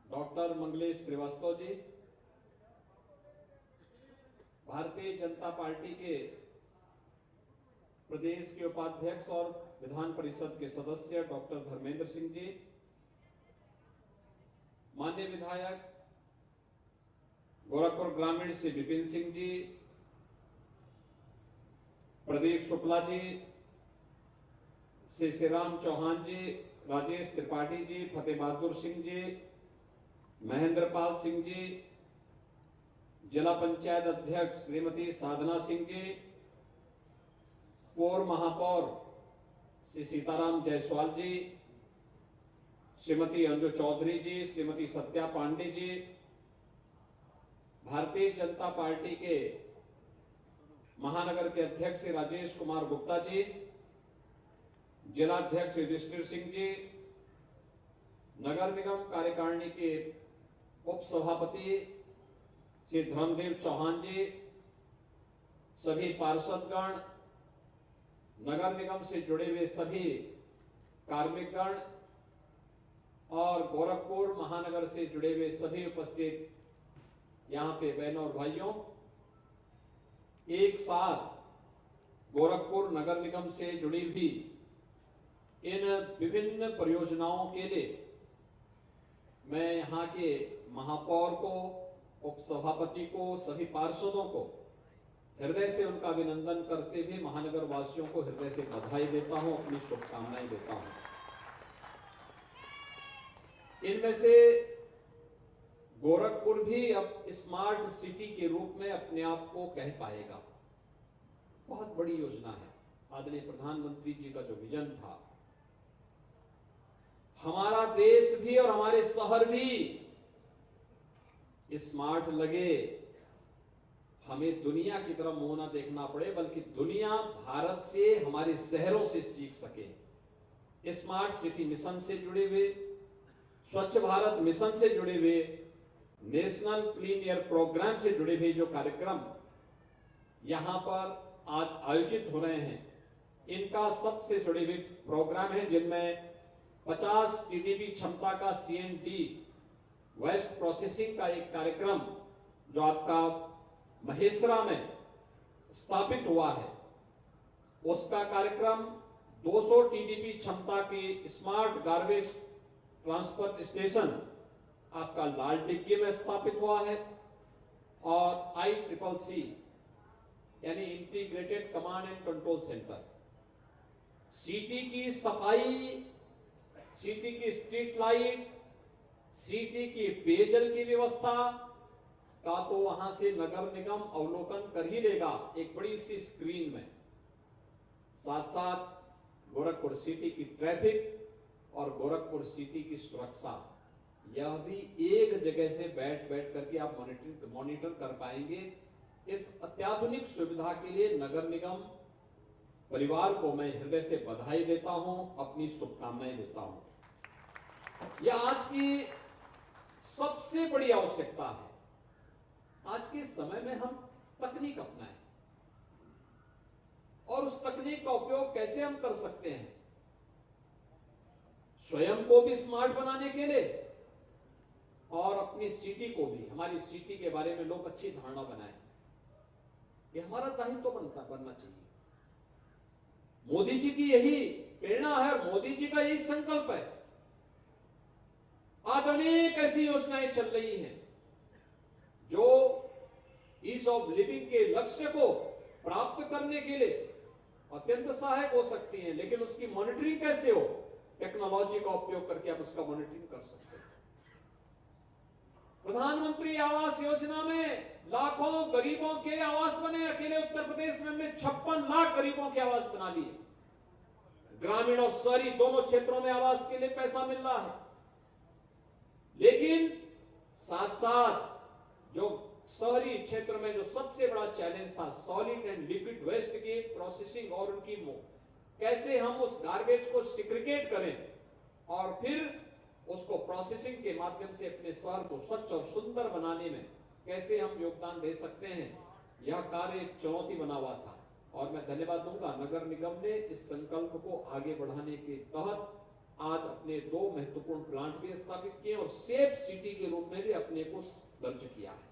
Doctor Manglesh Srivastava ji, Bharatiya Janata party के प्रदेश के उपाध्यक्ष और विधान परिषद के सदस्य डॉक्टर धर्मेंद्र सिंह जी, माननीय विधायक गोरखपुर ग्रामीण से विपिन सिंह जी, प्रदीप शुक्ला जी, श्री श्रीराम चौहान जी, राजेश त्रिपाठी जी, फतेह बहादुर सिंह जी, महेंद्र पाल सिंह जी, जिला पंचायत अध्यक्ष श्रीमती साधना सिंह जी, पूर्व महापौर श्री सीताराम जायसवाल जी, श्रीमती अंजू चौधरी जी, श्रीमती सत्या पांडे जी, भारतीय जनता पार्टी के महानगर के अध्यक्ष श्री राजेश कुमार गुप्ता जी, जिलाध्यक्ष युधिष्ठिर सिंह जी, नगर निगम कार्यकारिणी के उप सभापति श्री धर्मदेव चौहान जी, सभी पार्षदगण, नगर निगम से जुड़े हुए सभी कार्मिकगण और गोरखपुर महानगर से जुड़े हुए सभी उपस्थित यहां पे बहनों और भाइयों, एक साथ गोरखपुर नगर निगम से जुड़ी हुई इन विभिन्न परियोजनाओं के लिए मैं यहां के महापौर को, उपसभापति को, सभी पार्षदों को हृदय से उनका अभिनंदन करते हुए महानगर वासियों को हृदय से बधाई देता हूं, अपनी शुभकामनाएं देता हूं। इनमें से गोरखपुर भी अब स्मार्ट सिटी के रूप में अपने आप को कह पाएगा। बहुत बड़ी योजना है। आदरणीय प्रधानमंत्री जी का जो विजन था, हमारा देश भी और हमारे शहर भी स्मार्ट लगे, हमें दुनिया की तरफ मुंह ना देखना पड़े, बल्कि दुनिया भारत से, हमारे शहरों से सीख सके। स्मार्ट सिटी मिशन से जुड़े हुए, स्वच्छ भारत मिशन से जुड़े हुए, नेशनल क्लीन एयर प्रोग्राम से जुड़े हुए जो कार्यक्रम यहां पर आज आयोजित हो रहे हैं, इनका सबसे जुड़े हुए प्रोग्राम है, जिनमें 50 टीडीपी क्षमता का सीएनडी वेस्ट प्रोसेसिंग का एक कार्यक्रम जो आपका महेसरा में स्थापित हुआ है, उसका कार्यक्रम 200 टीडीपी क्षमता की स्मार्ट गार्बेज ट्रांसफर स्टेशन आपका लाल डिग्गी में स्थापित हुआ है, और ICCC यानी integrated command and control centre, city की सफाई, सिटी की स्ट्रीट लाइट, सिटी की पेयजल की व्यवस्था का तो वहां से नगर निगम अवलोकन कर ही लेगा एक बड़ी सी स्क्रीन में। साथ साथ गोरखपुर सिटी की ट्रैफिक और गोरखपुर सिटी की सुरक्षा, यह भी एक जगह से बैठ करके आप मॉनिटर कर पाएंगे। इस अत्याधुनिक सुविधा के लिए नगर निगम परिवार को मैं हृदय से बधाई देता हूं, अपनी शुभकामनाएं देता हूं। यह आज की सबसे बड़ी आवश्यकता है। आज के समय में हम तकनीक अपनाएं, और उस तकनीक का उपयोग कैसे हम कर सकते हैं, स्वयं को भी स्मार्ट बनाने के लिए और अपनी सिटी को भी, हमारी सिटी के बारे में लोग अच्छी धारणा बनाएं। यह हमारा दायित्व बनना चाहिए। मोदी जी की यही प्रेरणा है, मोदी जी का यही संकल्प है। आज अनेक ऐसी योजनाएं चल रही हैं जो ईज ऑफ लिविंग के लक्ष्य को प्राप्त करने के लिए अत्यंत सहायक हो सकती हैं, लेकिन उसकी मॉनिटरिंग कैसे हो, टेक्नोलॉजी का उपयोग करके आप उसका मॉनिटरिंग कर सकते हैं। प्रधानमंत्री आवास योजना में लाखों गरीबों के आवास बने। अकेले उत्तर प्रदेश में हमने 56 लाख गरीबों के आवास बना लिए। ग्रामीण और शहरी दोनों क्षेत्रों में आवास के लिए पैसा मिल रहा है, लेकिन साथ साथ जो शहरी क्षेत्र में जो सबसे बड़ा चैलेंज था, सॉलिड एंड लिक्विड वेस्ट की प्रोसेसिंग और उनकी कैसे हम उस गार्बेज को सिग्रीगेट करें और फिर उसको प्रोसेसिंग के माध्यम से अपने शहर को स्वच्छ और सुंदर बनाने में कैसे हम योगदान दे सकते हैं, यह कार्य एक चुनौती बना हुआ था। और मैं धन्यवाद दूंगा नगर निगम ने इस संकल्प को आगे बढ़ाने के तहत आज अपने 2 महत्वपूर्ण प्लांट भी स्थापित किए और सेफ सिटी के रूप में भी अपने को दर्ज किया है।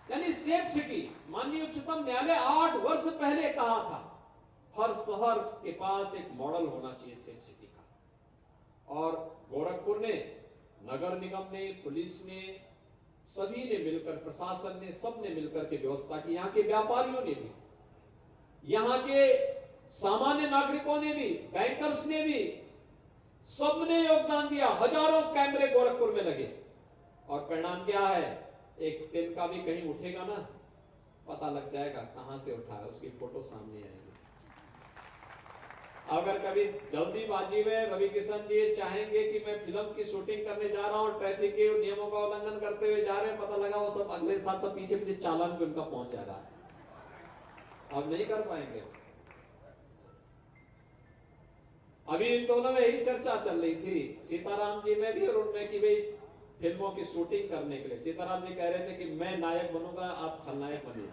यानी सेफ सिटी, माननीय उच्चतम न्यायालय 8 वर्ष पहले कहा था हर शहर के पास एक मॉडल होना चाहिए सेफ सिटी का, और गोरखपुर ने, नगर निगम ने, पुलिस ने, सभी ने मिलकर, प्रशासन ने, सबने मिलकर के व्यवस्था की। यहाँ के व्यापारियों ने भी, यहाँ के सामान्य नागरिकों ने भी, बैंकर्स ने भी, सबने योगदान दिया। हजारों कैमरे गोरखपुर में लगे और परिणाम क्या है? एक तिनका भी कहीं उठेगा ना, पता लग जाएगा कहां से उठा है, उसकी फोटो सामने आएगी। अगर कभी जल्दीबाजी में रवि किशन जी चाहेंगे कि मैं फिल्म की शूटिंग करने जा रहा हूं, ट्रैफिक के नियमों का उल्लंघन करते हुए जा रहे हैं, पता लगा वो सब अगले साथ सब पीछे पीछे चालान पे उनका पहुंच जा रहा है, अब नहीं कर पाएंगे। अभी इन दोनों में यही चर्चा चल रही थी, सीताराम जी में भी और उनमें, कि भाई फिल्मों की शूटिंग करने के लिए सीताराम जी कह रहे थे कि मैं नायक बनूंगा, आप खलनायक बनिए।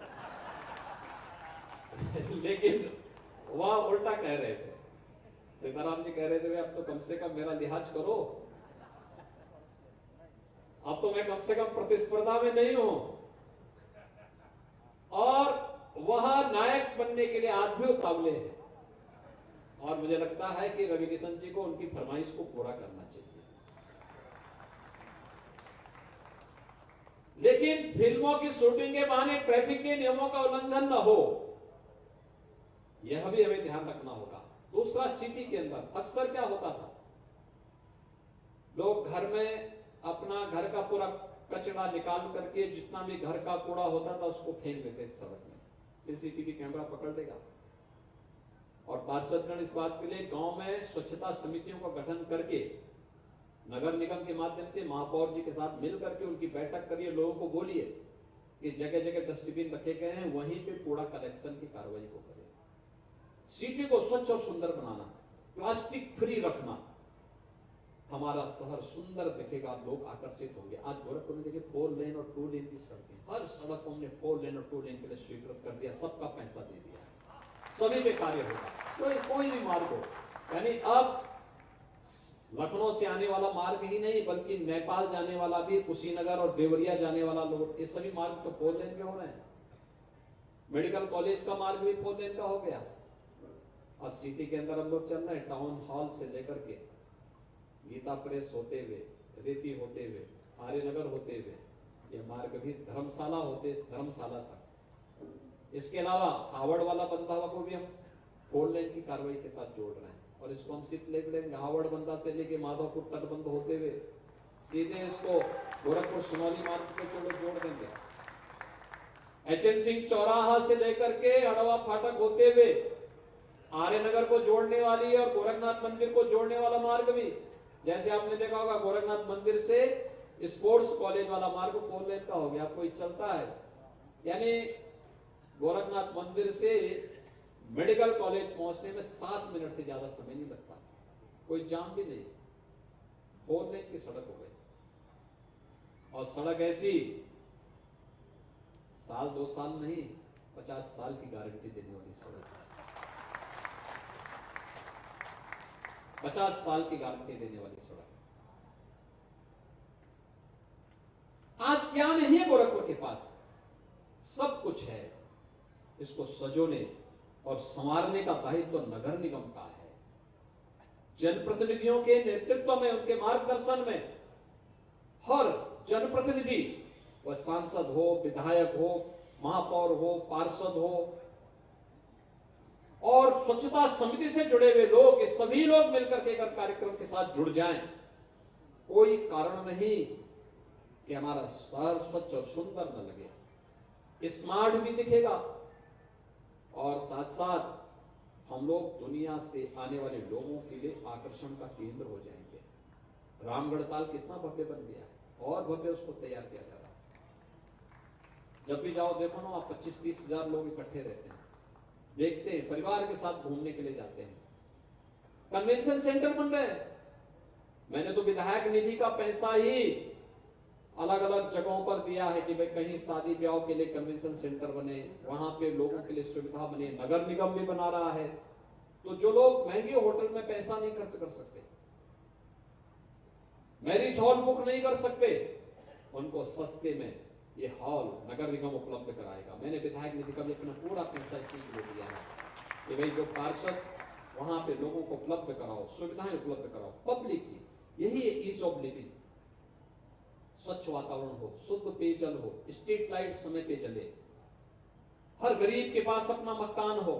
लेकिन वह उल्टा कह रहे थे, सीताराम जी कह रहे थे अब तो कम से कम मेरा लिहाज करो, अब तो मैं कम से कम प्रतिस्पर्धा में नहीं हूं। और वह नायक बनने के लिए आज भी उतावले हैं, और मुझे लगता है कि रवि किशन जी को उनकी फरमाइश को पूरा करना चाहिए। लेकिन फिल्मों की शूटिंग के बहाने ट्रैफिक के नियमों का उल्लंघन न हो, यह भी हमें ध्यान रखना होगा। दूसरा, सिटी के अंदर अक्सर क्या होता था, लोग घर में अपना घर का पूरा कचरा निकाल करके, जितना भी घर का कूड़ा होता था उसको फेंक देते सड़क में, सीसीटीवी कैमरा पकड़ लेगा। और पार्षदगण इस बात के लिए गांव में स्वच्छता समितियों का गठन करके, नगर निगम के माध्यम से महापौर जी के साथ मिल करके उनकी बैठक करिए, लोगों को बोलिए कि जगह जगह डस्टबिन रखे गए हैं, वहीं पे कूड़ा कलेक्शन की कार्रवाई को करें। सिटी को स्वच्छ और सुंदर बनाना, प्लास्टिक फ्री रखना, हमारा शहर सुंदर दिखेगा, लोग आकर्षित होंगे। आज गोरखपुर में देखिए 4 लेन और 2 लेन की सड़कें, हर सड़क को हमने 4 लेन और 2 लेन के लिए स्वीकृत कर दिया, सबका पैसा दे दिया, सभी पे कार्य होगा, कोई भी मार्ग हो। यानी अब लखनऊ से आने वाला मार्ग ही नहीं, बल्कि नेपाल जाने वाला भी, कुशीनगर और देवरिया जाने वाला लोग, ये सभी मार्ग तो 4 लेन के हो रहे हैं। मेडिकल कॉलेज का मार्ग भी 4 लेन का हो गया। अब सिटी के अंदर हम लोग चल रहे हैं, टाउन हॉल से लेकर के गीता प्रेस होते हुए, रेती होते हुए, आर्यनगर होते हुए, यह मार्ग भी धर्मशाला होते धर्मशाला तक। इसके अलावा हावड़ वाला बंधा को भी हम 4 लेन की कार्रवाई के साथ जोड़ रहे हैं, और इसको हम शीतलकुंड हावड़ बंधा से लेके माधवपुर तटबंध होते हुए सीधे इसको गोरखपुर सुनौली मार्ग पे जोड़ देंगे। एचएन सिंह चौराहा से लेकर के अड़वा फाटक होते हुए आर्यनगर को जोड़ने वाली और गोरखनाथ मंदिर को जोड़ने वाला मार्ग भी, जैसे आपने देखा होगा गोरखनाथ मंदिर से स्पोर्ट्स कॉलेज वाला मार्ग 4 लेन का हो गया, कोई चलता है। यानी गोरखनाथ मंदिर से मेडिकल कॉलेज पहुंचने में 7 मिनट से ज्यादा समय नहीं लगता, कोई जाम भी नहीं, 4 लेन की सड़क हो गई। और सड़क ऐसी साल 2 साल नहीं, 50 साल की गारंटी देने वाली सड़क है, 50 साल की गारंटी देने वाली सड़क। आज क्या नहीं है गोरखपुर के पास, सब कुछ है। इसको सजोने और संवारने का दायित्व तो नगर निगम का है। जनप्रतिनिधियों के नेतृत्व में, उनके मार्गदर्शन में हर जनप्रतिनिधि, वह सांसद हो, विधायक हो, महापौर हो, पार्षद हो, और स्वच्छता समिति से जुड़े हुए लोग, ये सभी लोग मिलकर के अगर कार्यक्रम के साथ जुड़ जाएं, कोई कारण नहीं कि हमारा शहर स्वच्छ और सुंदर न लगे, स्मार्ट भी दिखेगा, और साथ साथ हम लोग दुनिया से आने वाले लोगों के लिए आकर्षण का केंद्र हो जाएंगे। रामगढ़ ताल कितना भव्य बन गया है, और भव्य उसको तैयार किया जा रहा है। जब भी जाओ देखो ना, 25-30 हजार लोग इकट्ठे रहते हैं, देखते हैं, परिवार के साथ घूमने के लिए जाते हैं। कन्वेंशन सेंटर बन रहे हैं, मैंने तो विधायक निधि का पैसा ही अलग अलग जगहों पर दिया है कि भाई कहीं शादी ब्याह के लिए कन्वेंशन सेंटर बने, वहां पे लोगों के लिए सुविधा बने, नगर निगम भी बना रहा है। तो जो लोग महंगे होटल में पैसा नहीं खर्च कर सकते, मैरिज हॉल बुक नहीं कर सकते, उनको सस्ते में ये हॉल नगर निगम उपलब्ध कराएगा। मैंने विधायक निधि का भी अपना पूरा पैसा इसी के लिए दिया है कि भाई जो पार्षद वहां पे लोगों को उपलब्ध कराओ, सुविधाएं उपलब्ध कराओ पब्लिक की। यही है ईज ऑफ लिविंग। स्वच्छ वातावरण हो, शुद्ध पेयजल हो, स्ट्रीट लाइट समय पे जले, हर गरीब के पास अपना मकान हो,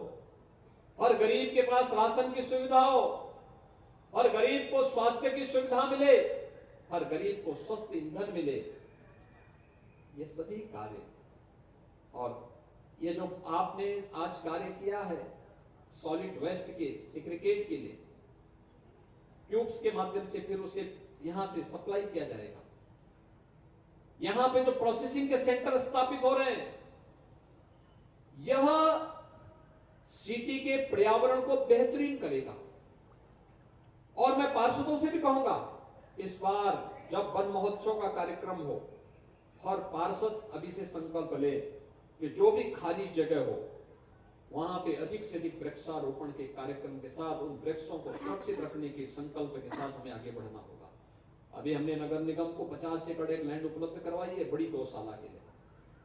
हर गरीब के पास राशन की सुविधा हो, हर गरीब को स्वास्थ्य की सुविधा मिले, हर गरीब को स्वस्थ ईंधन मिले। ये सभी कार्य, और ये जो आपने आज कार्य किया है सॉलिड वेस्ट के सेग्रीगेट के लिए, क्यूब्स के माध्यम से फिर उसे यहां से सप्लाई किया जाएगा। यहां पे जो प्रोसेसिंग के सेंटर स्थापित हो रहे हैं, यह सिटी के पर्यावरण को बेहतरीन करेगा। और मैं पार्षदों से भी कहूंगा, इस बार जब वन महोत्सव का कार्यक्रम हो, हर पार्षद अभी से संकल्प ले कि जो भी खाली जगह हो वहां पे अधिक से अधिक वृक्षारोपण के कार्यक्रम के साथ उन वृक्षों को सुरक्षित रखने के संकल्प के साथ हमें आगे बढ़ना होगा। अभी हमने नगर निगम को 50 एकड़ एक लैंड उपलब्ध करवाई है बड़ी गौशाला के लिए।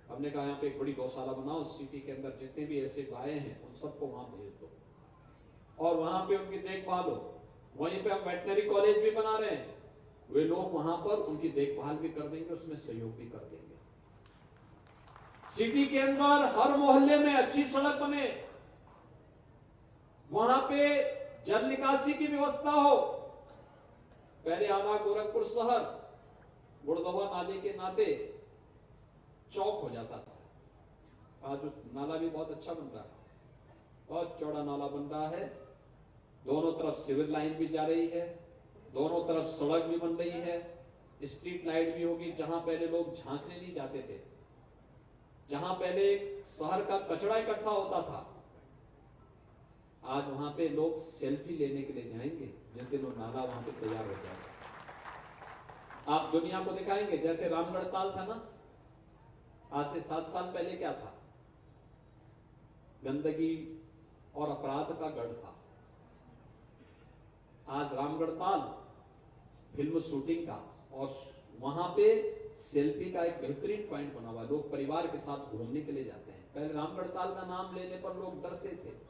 हमने कहा यहाँ पे एक बड़ी गौशाला बनाओ, सिटी के अंदर जितने भी ऐसे गायें हैं उन सबको वहां भेज दो और वहां पे उनकी देखभाल हो। वहीं पे हम वेटनरी कॉलेज भी बना रहे हैं, वे लोग वहां पर उनकी देखभाल भी कर देंगे, उसमें सहयोग भी कर देंगे। सिटी के अंदर हर मोहल्ले में अच्छी सड़क बने, वहां पे जल निकासी की व्यवस्था हो। पहले आधा गोरखपुर शहर गुड़दवा नाले के नाते चौक हो जाता था। आज नाला भी बहुत अच्छा बन रहा है, बहुत चौड़ा नाला बन रहा है, दोनों तरफ सिविल लाइन भी जा रही है, दोनों तरफ सड़क भी बन रही है, स्ट्रीट लाइट भी होगी। जहां पहले लोग झांकने नहीं जाते थे, जहां पहले शहर का कचरा इकट्ठा होता था, आज वहां पे लोग सेल्फी लेने के लिए जाएंगे जिस दिन वो नाला वहां पे तैयार हो जाएगा। आप दुनिया को दिखाएंगे, जैसे रामगढ़ ताल था ना, आज से 7 साल पहले क्या था, गंदगी और अपराध का गढ़ था। आज रामगढ़ ताल फिल्म शूटिंग का और वहां पे सेल्फी का एक बेहतरीन पॉइंट बना हुआ। लोग परिवार के साथ घूमने के लिए जाते हैं। पहले रामगढ़ ताल का नाम लेने पर लोग डरते थे।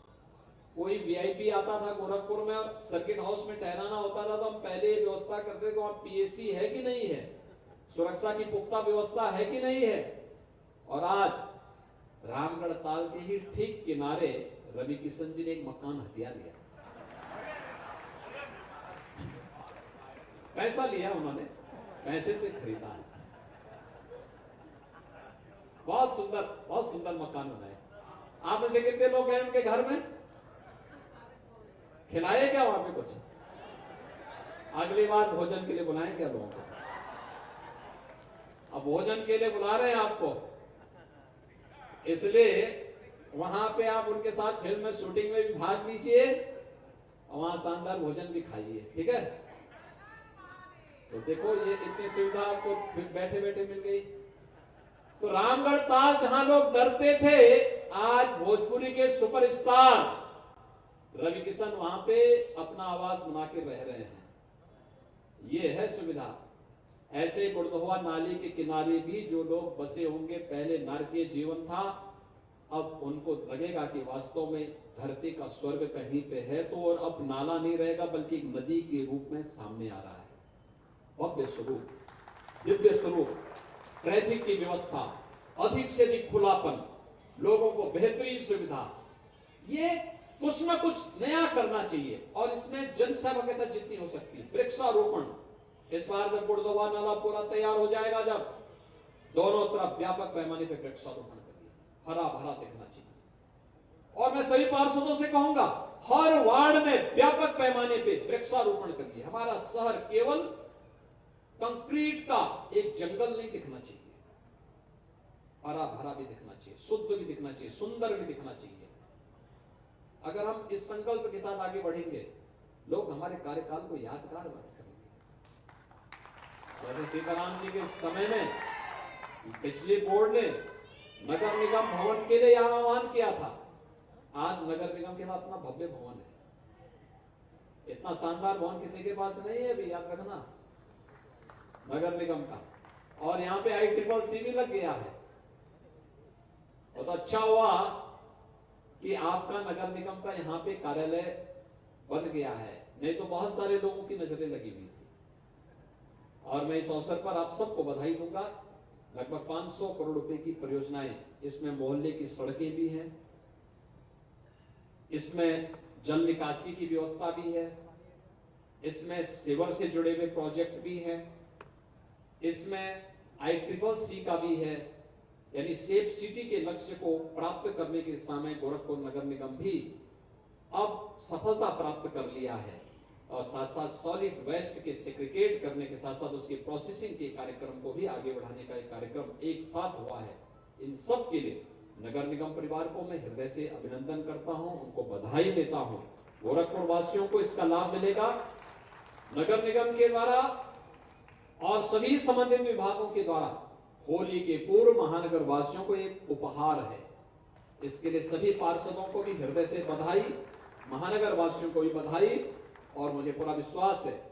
कोई वीआईपी आता था गोरखपुर में और सर्किट हाउस में ठहराना होता था तो हम पहले व्यवस्था करते थे वहां पीएसी है कि नहीं है, सुरक्षा की पुख्ता व्यवस्था है कि नहीं है। और आज रामगढ़ ताल के ही ठीक किनारे रवि किशन जी ने एक मकान हथिया लिया। पैसा लिया उन्होंने, पैसे से खरीदा है। बहुत सुंदर मकान बनाए। आप में से कितने लोग गए उनके घर में? खिलाए क्या वहां पे कुछ? अगली बार भोजन के लिए बुलाएं क्या लोगों को? अब भोजन के लिए बुला रहे हैं आपको, इसलिए वहां पे आप उनके साथ फिल्म में शूटिंग में भी भाग लीजिए और वहां शानदार भोजन भी खाइए, ठीक है? तो देखो ये इतनी सुविधा आपको बैठे बैठे मिल गई। तो रामगढ़ ताल जहां लोग डरते थे, आज भोजपुरी के सुपरस्टार रवि किशन वहां पे अपना आवास बना के रह रहे हैं। ये है सुविधा। ऐसे गुड़दहुआ नाली के किनारे भी जो लोग बसे होंगे, पहले नारकीय जीवन था, अब उनको लगेगा कि वास्तव में धरती का स्वर्ग कहीं पे है। तो और अब नाला नहीं रहेगा बल्कि एक नदी के रूप में सामने आ रहा है। भव्य स्वरूप, दिव्य स्वरूप, ट्रैफिक की व्यवस्था, अधिक से अधिक खुलापन, लोगों को बेहतरीन सुविधा, ये कुछ न कुछ नया करना चाहिए। और इसमें जनसहभागिता जितनी हो सकती है, वृक्षारोपण। इस बार जब गुड़दवा नाला पूरा तैयार हो जाएगा, जब दोनों तरफ व्यापक पैमाने पर वृक्षारोपण करिए, हरा भरा दिखना चाहिए। और मैं सभी पार्षदों से कहूंगा, हर वार्ड में व्यापक पैमाने पर वृक्षारोपण करिए। हमारा शहर केवल कंक्रीट का एक जंगल नहीं दिखना चाहिए, हरा भरा भी दिखना चाहिए, शुद्ध भी दिखना चाहिए, सुंदर भी दिखना चाहिए। अगर हम इस संकल्प के साथ आगे बढ़ेंगे, लोग हमारे कार्यकाल को यादगार करेंगे। जैसे सीताराम जी के समय में पिछले बोर्ड ने नगर निगम भवन के लिए यहां आह्वान किया था, आज नगर निगम के पास अपना भव्य भवन है। इतना शानदार भवन किसी के पास नहीं है अभी, याद रखना, नगर निगम का। और यहाँ पे ICCC भी लग गया है। बहुत अच्छा हुआ कि आपका नगर निगम का यहाँ पे कार्यालय बन गया है, नहीं तो बहुत सारे लोगों की नजरें लगी हुई थी। और मैं इस अवसर पर आप सबको बधाई दूंगा। लगभग 500 करोड़ रुपए की परियोजनाएं, इसमें मोहल्ले की सड़कें भी हैं, इसमें जल निकासी की व्यवस्था भी है, इसमें सीवर से जुड़े हुए प्रोजेक्ट भी हैं, इसमें ICCC का भी है, यानी सेफ सिटी के लक्ष्य को प्राप्त करने के समय गोरखपुर नगर निगम भी अब सफलता प्राप्त कर लिया है। और साथ साथ सॉलिड वेस्ट के सेग्रीगेट करने के साथ साथ उसकी प्रोसेसिंग के कार्यक्रम को भी आगे बढ़ाने का एक कार्यक्रम एक साथ हुआ है। इन सब के लिए नगर निगम परिवार को मैं हृदय से अभिनंदन करता हूं, उनको बधाई देता हूं। गोरखपुर वासियों को इसका लाभ मिलेगा नगर निगम के द्वारा और सभी संबंधित विभागों के द्वारा। होली के पूर्व महानगर वासियों को एक उपहार है, इसके लिए सभी पार्षदों को भी हृदय से बधाई, महानगर वासियों को भी बधाई। और मुझे पूरा विश्वास है